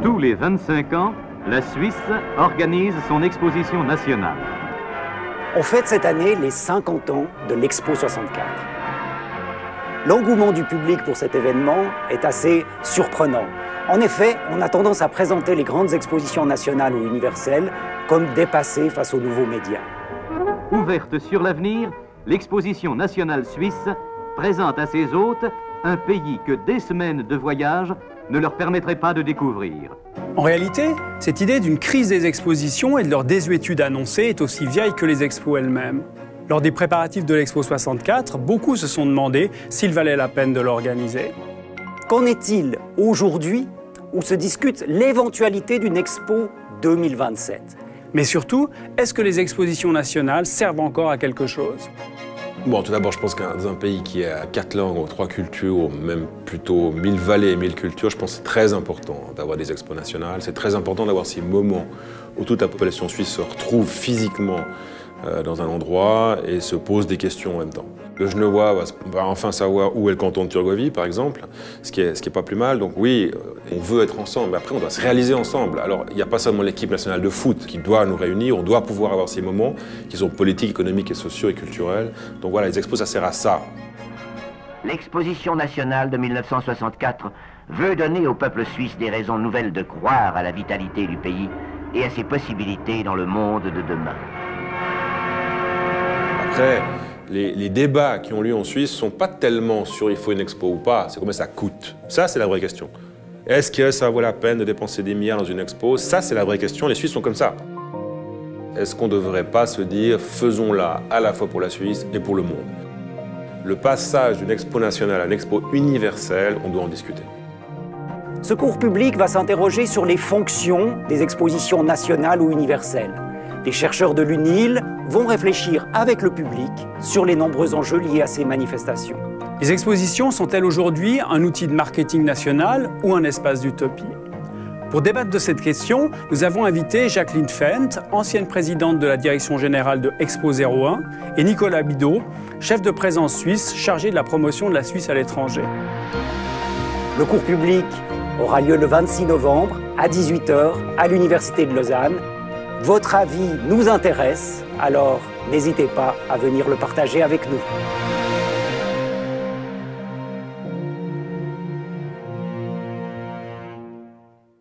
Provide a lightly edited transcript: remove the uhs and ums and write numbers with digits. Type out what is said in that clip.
Tous les 25 ans, la Suisse organise son exposition nationale. On fête cette année les 50 ans de l'Expo 64. L'engouement du public pour cet événement est assez surprenant. En effet, on a tendance à présenter les grandes expositions nationales ou universelles comme dépassées face aux nouveaux médias. Ouverte sur l'avenir, l'exposition nationale suisse présente à ses hôtes un pays que des semaines de voyage ne leur permettraient pas de découvrir. En réalité, cette idée d'une crise des expositions et de leur désuétude annoncée est aussi vieille que les expos elles-mêmes. Lors des préparatifs de l'Expo 64, beaucoup se sont demandé s'il valait la peine de l'organiser. Qu'en est-il aujourd'hui où se discute l'éventualité d'une Expo 2027? Mais surtout, est-ce que les expositions nationales servent encore à quelque chose? Bon, tout d'abord, je pense que dans un pays qui a 4 langues, ou 3 cultures, ou même plutôt 1000 vallées et 1000 cultures, je pense que c'est très important d'avoir des expos nationales. C'est très important d'avoir ces moments où toute la population suisse se retrouve physiquement dans un endroit et se pose des questions en même temps. Le Genevois va enfin savoir où est le canton de Turgovie, par exemple, ce qui est pas plus mal. Donc oui, on veut être ensemble, mais après on doit se réaliser ensemble. Alors il n'y a pas seulement l'équipe nationale de foot qui doit nous réunir, on doit pouvoir avoir ces moments qui sont politiques, économiques et sociaux et culturels. Donc voilà, les expos, ça sert à ça. L'exposition nationale de 1964 veut donner au peuple suisse des raisons nouvelles de croire à la vitalité du pays et à ses possibilités dans le monde de demain. Après, les débats qui ont lieu en Suisse ne sont pas tellement sur il faut une expo ou pas, c'est combien ça coûte. Ça, c'est la vraie question. Est-ce que ça vaut la peine de dépenser des milliards dans une expo? Ça, c'est la vraie question. Les Suisses sont comme ça. Est-ce qu'on ne devrait pas se dire faisons-la à la fois pour la Suisse et pour le monde? Le passage d'une expo nationale à une expo universelle, on doit en discuter. Ce cours public va s'interroger sur les fonctions des expositions nationales ou universelles. Les chercheurs de l'UNIL vont réfléchir avec le public sur les nombreux enjeux liés à ces manifestations. Les expositions sont-elles aujourd'hui un outil de marketing national ou un espace d'utopie? Pour débattre de cette question, nous avons invité Jacqueline Fent, ancienne présidente de la direction générale de Expo 01, et Nicolas Bidot, chef de présence suisse chargé de la promotion de la Suisse à l'étranger. Le cours public aura lieu le 26 novembre à 18 h à l'Université de Lausanne. Votre avis nous intéresse, alors n'hésitez pas à venir le partager avec nous.